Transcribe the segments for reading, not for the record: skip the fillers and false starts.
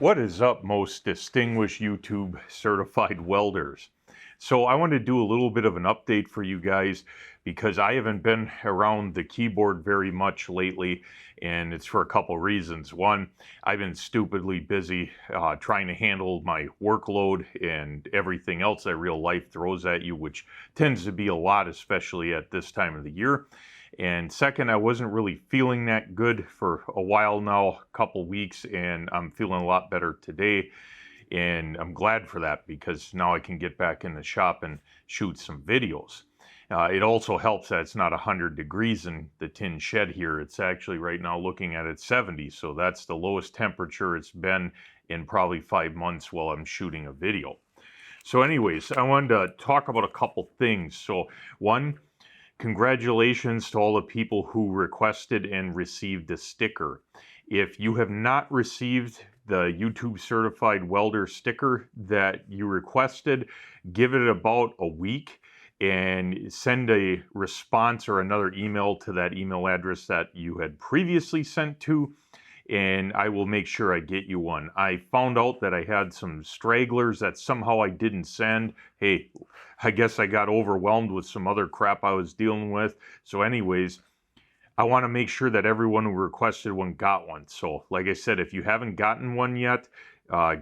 What is up, most distinguished YouTube certified welders? So I want to do a little bit of an update for you guys because I haven't been around the keyboard very much lately, and it's for a couple reasons. One, I've been stupidly busy trying to handle my workload and everything else that real life throws at you, which tends to be a lot, especially at this time of the year. And second, I wasn't really feeling that good for a while now, a couple weeks, and I'm feeling a lot better today. And I'm glad for that because now I can get back in the shop and shoot some videos. It also helps that it's not 100 degrees in the tin shed here. It's actually right now looking at it 70. So that's the lowest temperature it's been in probably 5 months while I'm shooting a video. So anyways, I wanted to talk about a couple things. So one, congratulations to all the people who requested and received a sticker. If you have not received the YouTube certified welder sticker that you requested, give it about a week and send a response or another email to that email address that you had previously sent to, and I will make sure I get you one. I found out that I had some stragglers that somehow I didn't send. Hey, I guess I got overwhelmed with some other crap I was dealing with. So anyways, I want to make sure that everyone who requested one got one. So like I said, if you haven't gotten one yet,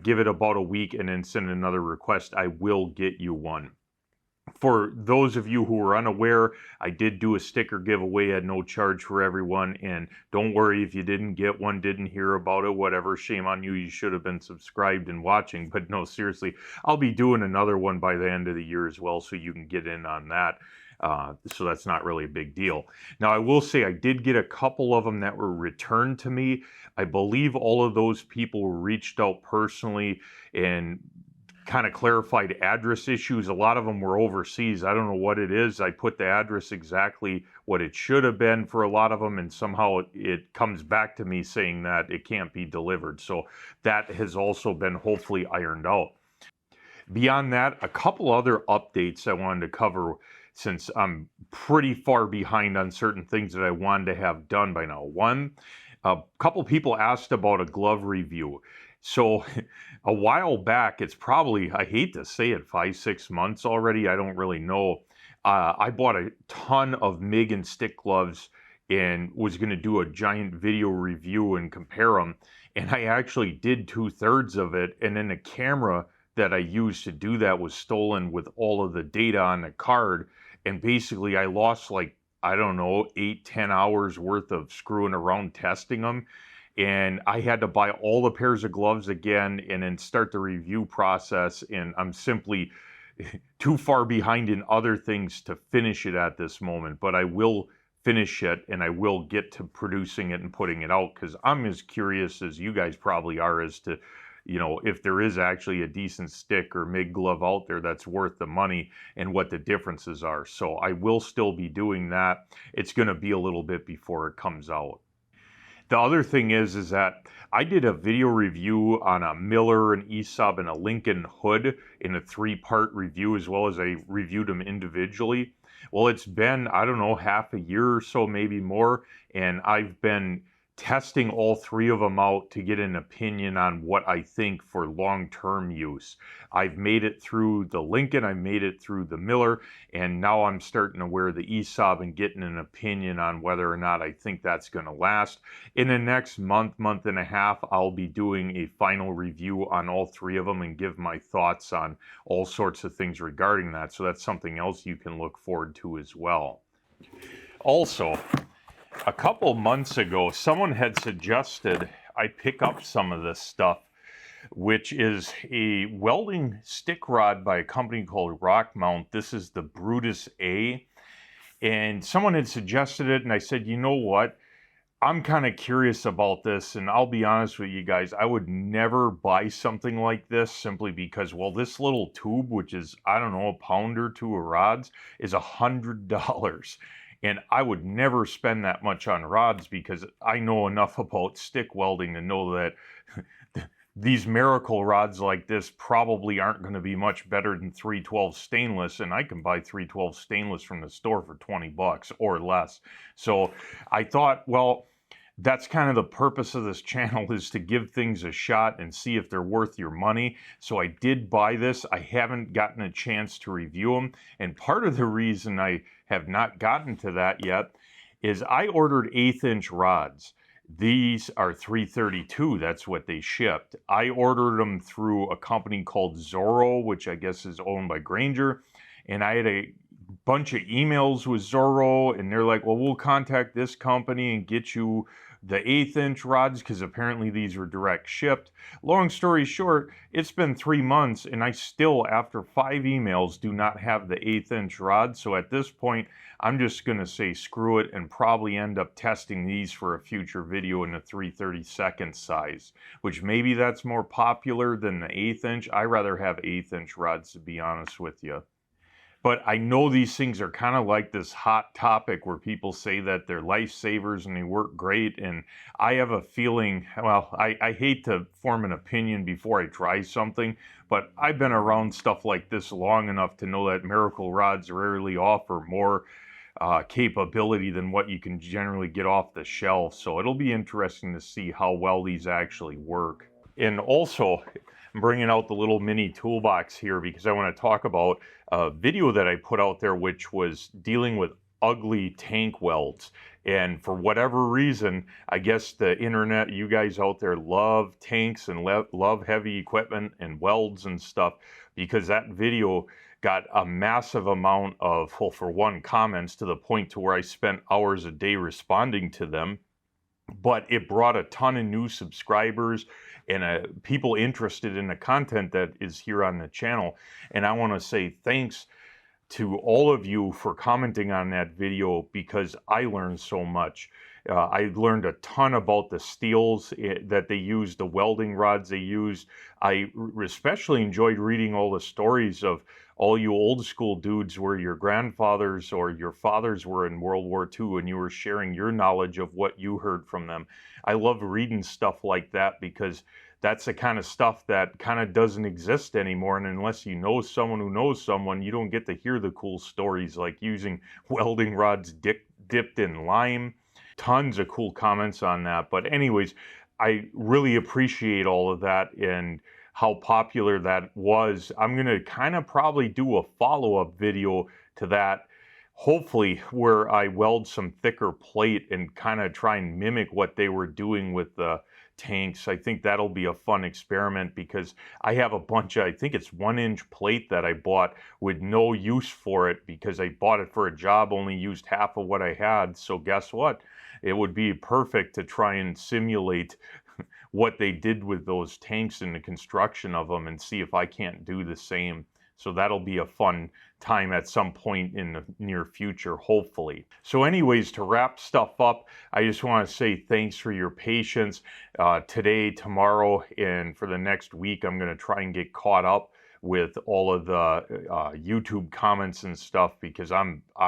give it about a week and then send another request. I will get you one. For those of you who are unaware, I did do a sticker giveaway at no charge for everyone, and don't worry if you didn't get one, didn't hear about it, whatever, shame on you, you should have been subscribed and watching. But no, seriously, I'll be doing another one by the end of the year as well, so you can get in on that. So that's not really a big deal. Now, I will say I did get a couple of them that were returned to me. I believe all of those people reached out personally and kind of clarified address issues. A lot of them were overseas. I don't know what it is. I put the address exactly what it should have been for a lot of them, and somehow it comes back to me saying that it can't be delivered. So that has also been hopefully ironed out. Beyond that, a couple other updates I wanted to cover since I'm pretty far behind on certain things that I wanted to have done by now. One, a couple people asked about a glove review. So a while back, it's probably, I hate to say it, 5-6 months already, I don't really know. I bought a ton of MIG and stick gloves and was going to do a giant video review and compare them. And I actually did 2/3 of it. And then the camera that I used to do that was stolen with all of the data on the card. And basically I lost like, I don't know, 8-10 hours worth of screwing around testing them. And I had to buy all the pairs of gloves again and then start the review process. And I'm simply too far behind in other things to finish it at this moment. But I will finish it and I will get to producing it and putting it out because I'm as curious as you guys probably are as to, you know, if there is actually a decent stick or MIG glove out there that's worth the money and what the differences are. So I will still be doing that. It's going to be a little bit before it comes out. The other thing is that I did a video review on a Miller, an ESOB, and a Lincoln hood in a 3-part review, as well as I reviewed them individually. Well, it's been, I don't know, half a year or so, maybe more, and I've been testing all 3 of them out to get an opinion on what I think for long-term use. I've made it through the Lincoln, I made it through the Miller, and now I'm starting to wear the ESOB and getting an opinion on whether or not I think that's going to last. In the next month, month and a half, I'll be doing a final review on all 3 of them and give my thoughts on all sorts of things regarding that. So that's something else you can look forward to as well. Also, a couple months ago, someone had suggested I pick up some of this stuff, which is a welding stick rod by a company called Rockmount. This is the Brutus A. And someone had suggested it, and I said, you know what? I'm kind of curious about this, and I'll be honest with you guys, I would never buy something like this simply because, well, this little tube, which is, I don't know, a pound or 2 of rods, is $100. And I would never spend that much on rods because I know enough about stick welding to know that these miracle rods like this probably aren't going to be much better than 312 stainless, and I can buy 312 stainless from the store for 20 bucks or less. So I thought, well, that's kind of the purpose of this channel, is to give things a shot and see if they're worth your money. So I did buy this. I haven't gotten a chance to review them. And part of the reason I have not gotten to that yet is I ordered 1/8" rods. These are 332. That's what they shipped. I ordered them through a company called Zorro, which I guess is owned by Granger. And I had a bunch of emails with Zorro, and they're like, well, we'll contact this company and get you the 1/8" rods, because apparently these were direct shipped. Long story short, it's been 3 months and I still, after 5 emails, do not have the 1/8" rods. So at this point, I'm just going to say screw it and probably end up testing these for a future video in the 3/32 size, which maybe that's more popular than the 1/8". I rather have 1/8" rods, to be honest with you. But I know these things are kind of like this hot topic where people say that they're lifesavers and they work great. And I have a feeling, well, I hate to form an opinion before I try something, but I've been around stuff like this long enough to know that Miracle rods rarely offer more capability than what you can generally get off the shelf. So it'll be interesting to see how well these actually work. And also, I'm bringing out the little mini toolbox here because I want to talk about a video that I put out there, which was dealing with ugly tank welds. And for whatever reason, I guess the internet, you guys out there love tanks and love heavy equipment and welds and stuff, because that video got a massive amount of, well, for one, comments, to the point to where I spent hours a day responding to them. But it brought a ton of new subscribers and people interested in the content that is here on the channel. And I want to say thanks to all of you for commenting on that video, because I learned so much. I learned a ton about the steels that they use, the welding rods they use. I especially enjoyed reading all the stories of all you old school dudes where your grandfathers or your fathers were in World War II, and you were sharing your knowledge of what you heard from them. I love reading stuff like that, because that's the kind of stuff that kind of doesn't exist anymore. And unless you know someone who knows someone, you don't get to hear the cool stories, like using welding rods dipped in lime. Tons of cool comments on that. But anyways, I really appreciate all of that and how popular that was. I'm going to kind of probably do a follow-up video to that, hopefully, where I weld some thicker plate and kind of try and mimic what they were doing with the tanks. I think that'll be a fun experiment, because I have a bunch of, I think it's 1-inch plate that I bought with no use for it, because I bought it for a job, only used half of what I had. So guess what? It would be perfect to try and simulate what they did with those tanks and the construction of them, and see if I can't do the same. So that'll be a fun time at some point in the near future, hopefully. So anyways, to wrap stuff up, I just want to say thanks for your patience. Today, tomorrow, and for the next week, I'm going to try and get caught up with all of the YouTube comments and stuff, because I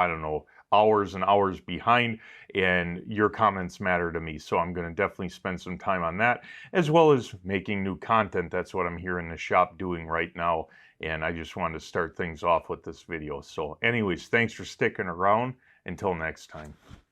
don't know, hours and hours behind, and your comments matter to me. So I'm going to definitely spend some time on that, as well as making new content. That's what I'm here in the shop doing right now. And I just wanted to start things off with this video. So anyways, thanks for sticking around. Until next time.